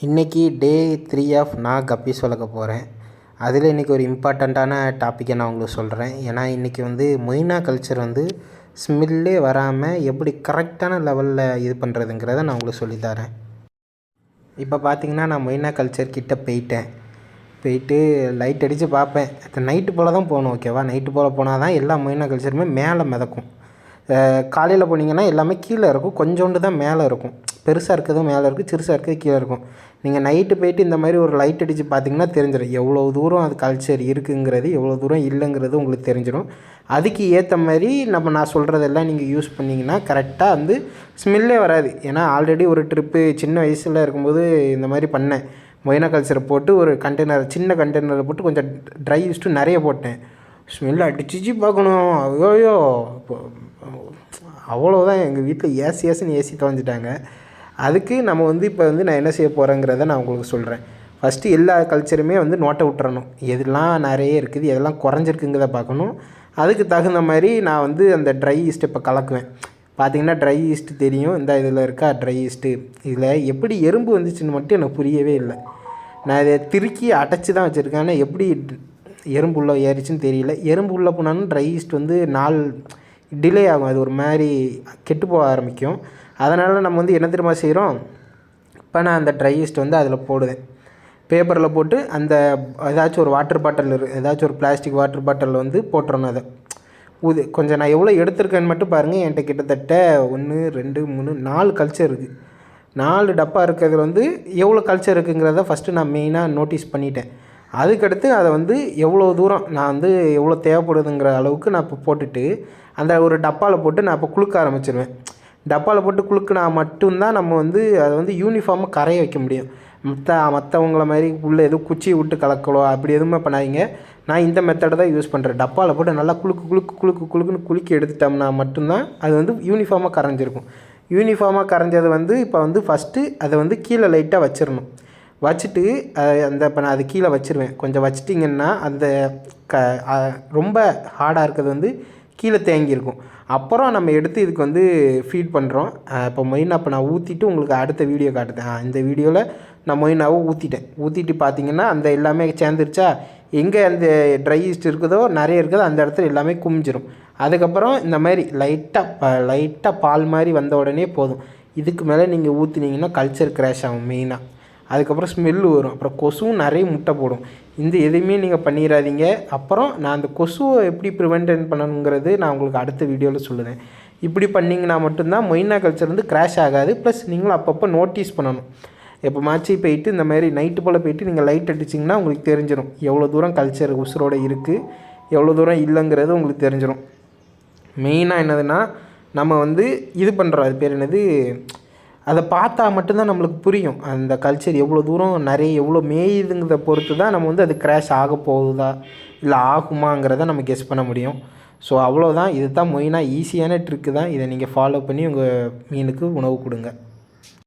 இன்றைக்கி டே 3 ஆஃப் நான் கப்பீஸ் வளர்க்க போகிறேன். அதில் இன்றைக்கி ஒரு இம்பார்ட்டண்ட்டான டாப்பிக்கை நான் உங்களுக்கு சொல்கிறேன். ஏன்னா இன்றைக்கி மொய்னா கல்ச்சர் ஸ்மெல்லே வராமல் எப்படி கரெக்டான லெவலில் இது பண்ணுறதுங்கிறத நான் உங்களுக்கு சொல்லித்தரேன். இப்போ பார்த்தீங்கன்னா நான் மொய்னா கல்ச்சர் கிட்டே போயிட்டு லைட் அடித்து பார்ப்பேன். நைட்டு போல் தான் போகணும், ஓகேவா? நைட்டு போல் போனால் தான் எல்லா மொய்னா கல்ச்சருமே மேலே மிதக்கும். காலையில் போனீங்கன்னா எல்லாமே கீழே இருக்கும், கொஞ்சோண்டு தான் மேலே இருக்கும். பெருசாக இருக்கிறதும் மேலே இருக்குது, சிறுசாக இருக்கிறது கீழே இருக்கும். நீங்கள் நைட்டு போய்ட்டு இந்த மாதிரி ஒரு லைட் அடித்து பார்த்தீங்கன்னா தெரிஞ்சிடும் எவ்வளோ தூரம் அது கல்ச்சர் இருக்குங்கிறது, எவ்வளோ தூரம் இல்லைங்கிறது உங்களுக்கு தெரிஞ்சிடும். அதுக்கு ஏற்ற மாதிரி நான் சொல்கிறதெல்லாம் நீங்கள் யூஸ் பண்ணிங்கன்னா கரெக்டாக ஸ்மெல்லே வராது. ஏன்னா ஆல்ரெடி ஒரு ட்ரிப்பு சின்ன வயசில் இருக்கும்போது இந்த மாதிரி பண்ணேன். மொய்னா கல்ச்சரை போட்டு ஒரு சின்ன கண்டெய்னரில் போட்டு கொஞ்சம் ட்ரை யூஸ்ட்டு நிறைய போட்டேன். ஸ்மெல் அடிச்சிச்சு பார்க்கணும். ஐயோயோ, அவ்வளோதான். எங்கள் வீட்டில் ஏசி தொலைஞ்சிட்டாங்க. அதுக்கு நம்ம இப்போ நான் என்ன செய்ய போகிறேங்கிறத நான் உங்களுக்கு சொல்கிறேன். ஃபஸ்ட்டு எல்லா கல்ச்சருமே நோட்டை விட்டுறணும். எதெல்லாம் நிறைய இருக்குது, எதெல்லாம் குறைஞ்சிருக்குங்கிறத பார்க்கணும். அதுக்கு தகுந்த மாதிரி நான் அந்த ட்ரை ஈஸ்ட் இப்போ கலக்குவேன். பார்த்திங்கன்னா ட்ரை ஈஸ்ட்டு தெரியும், இந்த இதில் இருக்கா ட்ரை ஈஸ்ட்டு. இதில் எப்படி எறும்பு வந்துச்சுன்னு மட்டும் எனக்கு புரியவே இல்லை. நான் இதை திருக்கி அடைச்சி தான் வச்சுருக்கேன். ஆனால் எப்படி எறும்பு உள்ளே ஏறிச்சின்னு தெரியல. எறும்பு உள்ளே போனாலும் ட்ரை ஈஸ்ட் நாள் டிலே ஆகும். அது ஒரு மாதிரி கெட்டு போக ஆரம்பிக்கும். அதனால் நம்ம என்ன தெரியுமா செய்கிறோம், இப்போ நான் அந்த ட்ரை ஈஸ்ட் அதில் போடுவேன். பேப்பரில் போட்டு ஏதாச்சும் ஒரு வாட்டர் பாட்டில் ஏதாச்சும் ஒரு பிளாஸ்டிக் வாட்டர் பாட்டிலில் போட்டுறணும். அதை கொஞ்சம் நான் எவ்வளோ எடுத்திருக்கேன்னு மட்டும் பாருங்கள். என்கிட்ட கிட்டத்தட்ட 1 2 3 4 கல்ச்சர் இருக்குது. 4 டப்பா இருக்கிறதுல எவ்வளோ கல்ச்சர் இருக்குங்கிறத ஃபஸ்ட்டு நான் மெயினாக நோட்டீஸ் பண்ணிட்டேன். அதுக்கடுத்து அதை எவ்வளோ தூரம் நான் எவ்வளோ தேவைப்படுதுங்கிற அளவுக்கு நான் இப்போ போட்டுட்டு அந்த ஒரு டப்பாவில் போட்டு நான் இப்போ குளுக்க ஆரம்பிச்சிடுவேன். டப்பாவில் போட்டு குளுக்குனா மட்டும்தான் நம்ம அதை யூனிஃபார்மாக கரைய வைக்க முடியும். மற்றவங்கள மாதிரி உள்ளே எதுவும் குச்சியை விட்டு கலக்கலோ அப்படி எதுவுமே பண்ணாதீங்க. நான் இந்த மெத்தடை தான் யூஸ் பண்ணுறேன். டப்பாவில் போட்டு நல்லா குளுக்குன்னு குலுக்கி எடுத்துட்டோம்னா மட்டும்தான் அது யூனிஃபார்மாக கரைஞ்சிருக்கும். யூனிஃபார்மாக கரைஞ்சது இப்போ ஃபஸ்ட்டு அதை கீழே லைட்டாக வச்சிடணும். வச்சுட்டு இப்போ நான் அது கீழே வச்சுருவேன். கொஞ்சம் வச்சிட்டிங்கன்னா அந்த ரொம்ப ஹார்டாக இருக்கிறது கீழே தேங்கியிருக்கும். அப்புறம் நம்ம எடுத்து இதுக்கு ஃபீட் பண்ணுறோம். இப்போ மொய்னா இப்போ நான் ஊற்றிட்டு உங்களுக்கு அடுத்த வீடியோ காட்டுறேன். இந்த வீடியோவில் நான் மொய்னாவை ஊற்றிட்டு பார்த்தீங்கன்னா அந்த எல்லாமே சேர்ந்துருச்சா. எங்கே அந்த ட்ரை ஈஸ்ட் இருக்குதோ நிறைய இருக்குதோ அந்த இடத்துல எல்லாமே குமிஞ்சிரும். அதுக்கப்புறம் இந்த மாதிரி லைட்டாக பால் மாதிரி வந்த உடனே போதும். இதுக்கு மேலே நீங்கள் ஊற்றினீங்கன்னா கல்ச்சர் கிராஷ் ஆகும் மெயினாக. அதுக்கப்புறம் ஸ்மெல்லு வரும். அப்புறம் கொசுவும் நிறைய முட்டை போடும். எதையுமே நீங்கள் பண்ணிடாதீங்க. அப்புறம் நான் அந்த கொசுவை எப்படி ப்ரிவென்ட் பண்ணணுங்கிறது நான் உங்களுக்கு அடுத்த வீடியோவில் சொல்லுவேன். இப்படி பண்ணிங்கன்னா மட்டும்தான் மொய்னா கல்ச்சர் கிராஷ் ஆகாது. ப்ளஸ் நீங்களும் அப்பப்போ நோட்டீஸ் பண்ணணும். எப்போ மாச்சி போயிட்டு இந்த மாதிரி நைட்டு போல் போயிட்டு நீங்கள் லைட் அடிச்சிங்கன்னா உங்களுக்கு தெரிஞ்சிடும் எவ்வளோ தூரம் கல்ச்சர் உசுரோடு இருக்குது, எவ்வளோ தூரம் இல்லைங்கிறது உங்களுக்கு தெரிஞ்சிடும். மெயினாக என்னதுன்னா நம்ம இது பண்ணுறோம், அது பேர் என்னது, அதை பார்த்தா மட்டும்தான் நம்மளுக்கு புரியும் அந்த கல்ச்சர் எவ்வளோ தூரம் எவ்வளோ மேயுதுங்கிறத பொறுத்து தான் நம்ம அது கிராஷ் ஆக போகுதா இல்லை ஆகுமாங்கிறத நம்ம கெஸ் பண்ண முடியும். ஸோ அவ்வளோதான். இது தான் மொய்னா ஈஸியான ட்ரிக்கு தான். இதை நீங்கள் ஃபாலோ பண்ணி உங்கள் மீனுக்கு உணவு கொடுங்க.